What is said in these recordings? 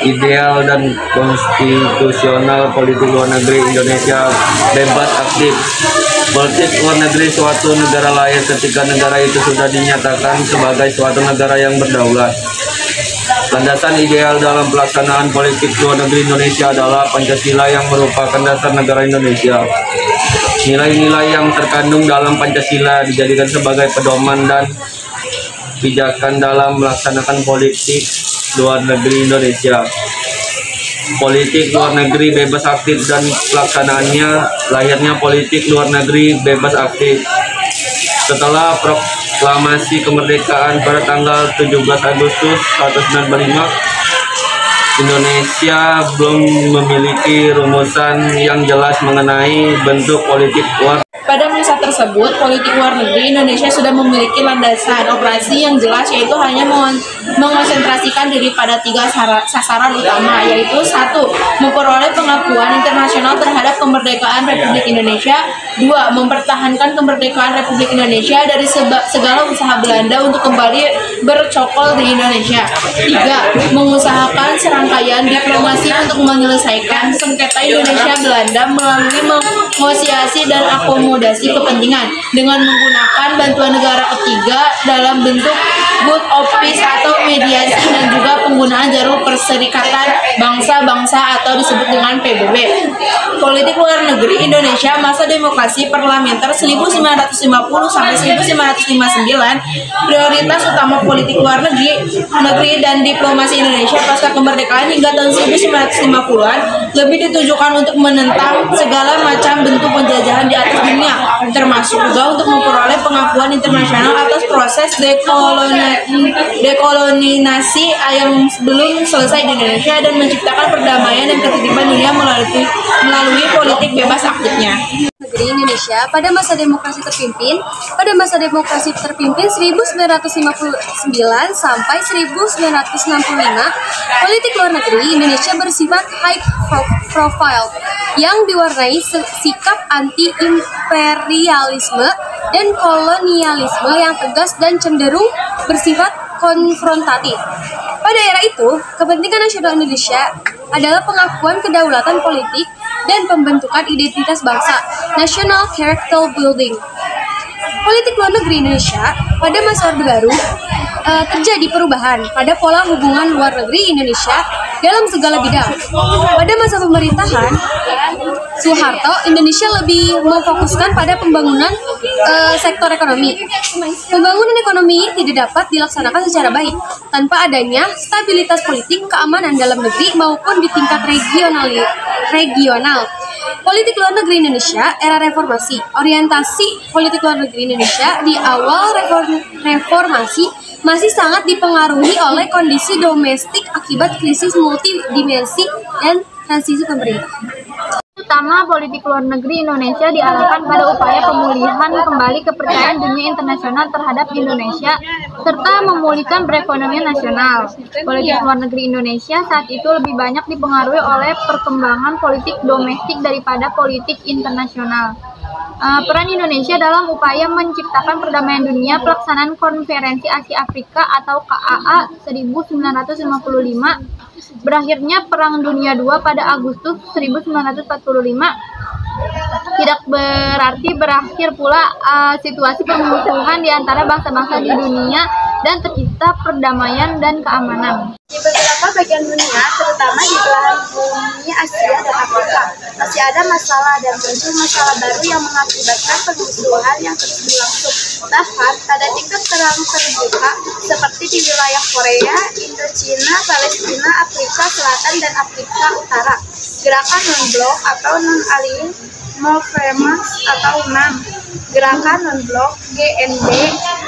Ideal dan konstitusional politik luar negeri Indonesia bebas aktif. Politik luar negeri suatu negara lain ketika negara itu sudah dinyatakan sebagai suatu negara yang berdaulat. Landasan ideal dalam pelaksanaan politik luar negeri Indonesia adalah Pancasila yang merupakan dasar negara Indonesia. Nilai-nilai yang terkandung dalam Pancasila dijadikan sebagai pedoman dan pijakan dalam melaksanakan politik luar negeri Indonesia. Politik luar negeri bebas aktif dan pelaksanaannya lahirnya politik luar negeri bebas aktif. Setelah proklamasi kemerdekaan pada tanggal 17 Agustus 1945, Indonesia belum memiliki rumusan yang jelas mengenai bentuk politik luar. Pada masa tersebut, politik luar negeri Indonesia sudah memiliki landasan operasi yang jelas, yaitu hanya mengonsentrasikan diri pada 3 sasaran utama, yaitu 1. Memperoleh pengakuan internasional terhadap kemerdekaan Republik Indonesia. 2. Mempertahankan kemerdekaan Republik Indonesia dari segala usaha Belanda untuk kembali bercokol di Indonesia. 3. Mengusahakan serangkaian diplomasi untuk menyelesaikan sengketa Indonesia-Belanda melalui negosiasi dan akomodasi kepentingan dengan menggunakan bantuan negara ketiga dalam bentuk good of peace atau mediasi dan juga penggunaan jalur perserikatan bangsa-bangsa atau disebut dengan PBB. Politik luar negeri Indonesia masa demokrasi parlementer 1950 sampai 1959, prioritas utama politik luar negeri dan diplomasi Indonesia pasca kemerdekaan hingga tahun 1950-an lebih ditujukan untuk menentang segala macam bentuk penjajahan di atas dunia, termasuk juga untuk memperoleh pengakuan internasional atas proses dekolonisasi yang belum selesai di Indonesia dan menciptakan perdamaian dan ketertiban dunia melalui politik bebas aktifnya. Negeri Indonesia pada masa demokrasi terpimpin 1959 sampai 1965, politik luar negeri Indonesia bersifat high profile yang diwarnai sikap anti-imperialisme dan kolonialisme yang tegas dan cenderung bersifat konfrontatif. Pada era itu, kepentingan nasional Indonesia adalah pengakuan kedaulatan politik dan pembentukan identitas bangsa, national character building. Politik luar negeri Indonesia pada masa Orde Baru terjadi perubahan pada pola hubungan luar negeri Indonesia dalam segala bidang. Pada masa pemerintahan Soeharto, Indonesia lebih memfokuskan pada pembangunan sektor ekonomi. Pembangunan ekonomi tidak dapat dilaksanakan secara baik tanpa adanya stabilitas politik, keamanan dalam negeri maupun di tingkat regional. Politik luar negeri Indonesia era reformasi. Orientasi politik luar negeri Indonesia di awal reformasi masih sangat dipengaruhi oleh kondisi domestik akibat krisis multidimensi dan transisi pemerintah. Utama politik luar negeri Indonesia diarahkan pada upaya pemulihan kembali kepercayaan dunia internasional terhadap Indonesia serta memulihkan perekonomian nasional. Politik luar negeri Indonesia saat itu lebih banyak dipengaruhi oleh perkembangan politik domestik daripada politik internasional. Peran Indonesia dalam upaya menciptakan perdamaian dunia, pelaksanaan konferensi Asia Afrika atau KAA 1955, berakhirnya Perang Dunia II pada Agustus 1945, tidak berarti berakhir pula situasi permusuhan di antara bangsa-bangsa di dunia dan tercipta perdamaian dan keamanan. Di beberapa bagian dunia, terutama di belahan bumi Asia dan Afrika, masih ada masalah dan muncul masalah baru yang mengakibatkan permusuhan yang terus berlangsung. Bahkan pada tingkat terang terbuka seperti di wilayah Korea, Indochina, Palestina, Afrika Selatan, dan Afrika Utara. Gerakan non-blok atau non-aligned movement atau NAM, gerakan non-blok GNB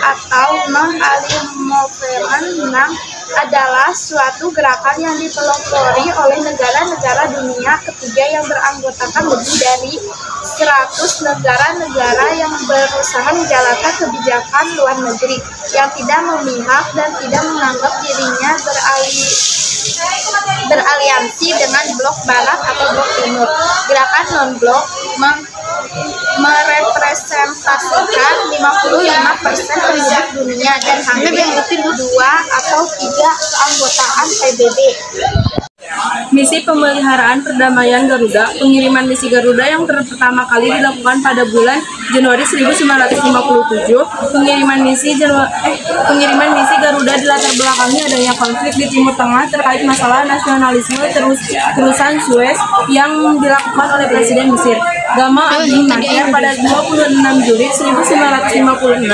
atau non-aligned movement NAM adalah suatu gerakan yang dipelopori oleh negara-negara dunia ketiga yang beranggotakan lebih dari 100 negara-negara yang berusaha menjalankan kebijakan luar negeri yang tidak memihak dan tidak menganggap dirinya beraliansi dengan blok barat atau blok timur. Gerakan non-blok merepresentasikan 55% penduduk dunia dan hampir 2 atau 3 keanggotaan PBB. Misi pemeliharaan perdamaian Garuda. Pengiriman misi Garuda yang pertama kali dilakukan pada bulan Januari 1957. Pengiriman misi Garuda dilatar belakangi adanya konflik di Timur Tengah terkait masalah nasionalisme terusan Suez yang dilakukan oleh Presiden Mesir Gamal Abdel Nasser pada 26 Juli 1956.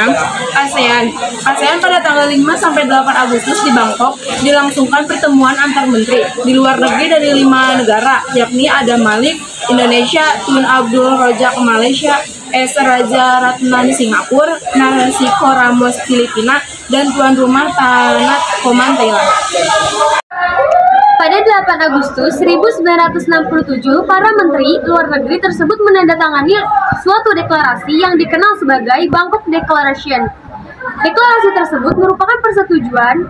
ASEAN pada tanggal 5 sampai 8 Agustus di Bangkok dilangsungkan pertemuan antar menteri di luar negeri dari 5 negara, yakni ada Malik Indonesia, Tun Abdul Rojak Malaysia, S. Raja Ratnam Singapura, Narasiko Ramos Filipina, dan tuan rumah Tanat Koman Thailand. Pada 8 Agustus 1967, para menteri luar negeri tersebut menandatangani suatu deklarasi yang dikenal sebagai Bangkok Declaration. Deklarasi tersebut merupakan persetujuan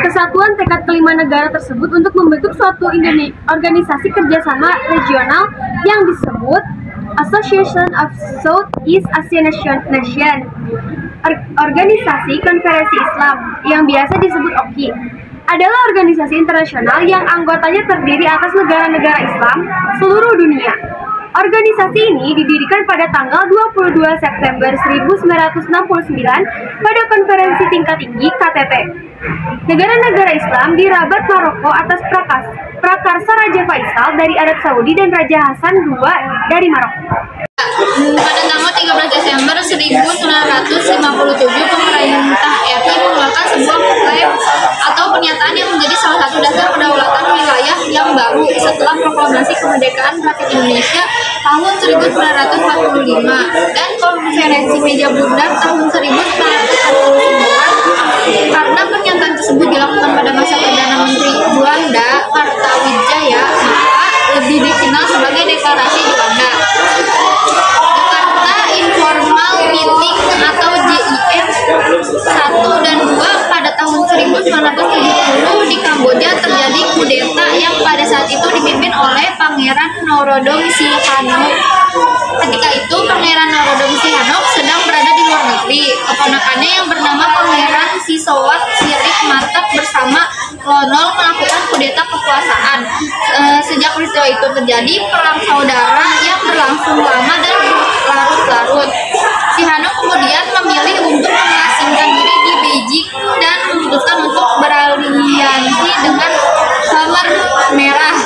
kesatuan tekad kelima negara tersebut untuk membentuk suatu organisasi kerjasama regional yang disebut Association of Southeast Asian Nation. Organisasi Konferensi Islam yang biasa disebut OKI adalah organisasi internasional yang anggotanya terdiri atas negara-negara Islam seluruh dunia. Organisasi ini didirikan pada tanggal 22 September 1969 pada konferensi tingkat tinggi KTT. Negara-negara Islam di Rabat, Maroko atas prakarsa Raja Faisal dari Arab Saudi dan Raja Hasan II dari Maroko. Pada tanggal 13 Desember 1957, pemerintah RI mengeluarkan sebuah proklam atau pernyataan yang menjadi salah satu dasar kedaulatan wilayah yang baru setelah proklamasi kemerdekaan Republik Indonesia tahun 1945 dan konferensi meja bundar tahun 1949. Karena pernyataan tersebut dilakukan pada masa Perdana Menteri Juanda Kartawijaya, maka lebih dikenal sebagai Deklarasi Juanda. Jakarta Informal Meeting atau JIM 1 dan 2 pada tahun 1970 di Kamboja terjadi kudeta yang pada saat itu dipimpin oleh Pangeran Norodom Sihanouk. Ketika itu Pangeran Norodom Sihanouk sedang berada di luar negeri. Keponakannya yang bernama Pangeran Sisowat Sirip Martak bersama Lonol melakukan kudeta kekuasaan. Sejak peristiwa itu terjadi perang saudara yang berlangsung lama dan berlarut-larut. Sihanouk kemudian memilih untuk mengasingkan diri di Beijing dan memutuskan untuk beraliansi dengan Khmer Merah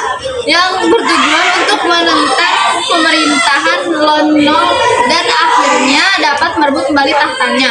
yang bertujuan untuk menentang pemerintahan Lon Nol dan akhirnya dapat merebut kembali tahtanya.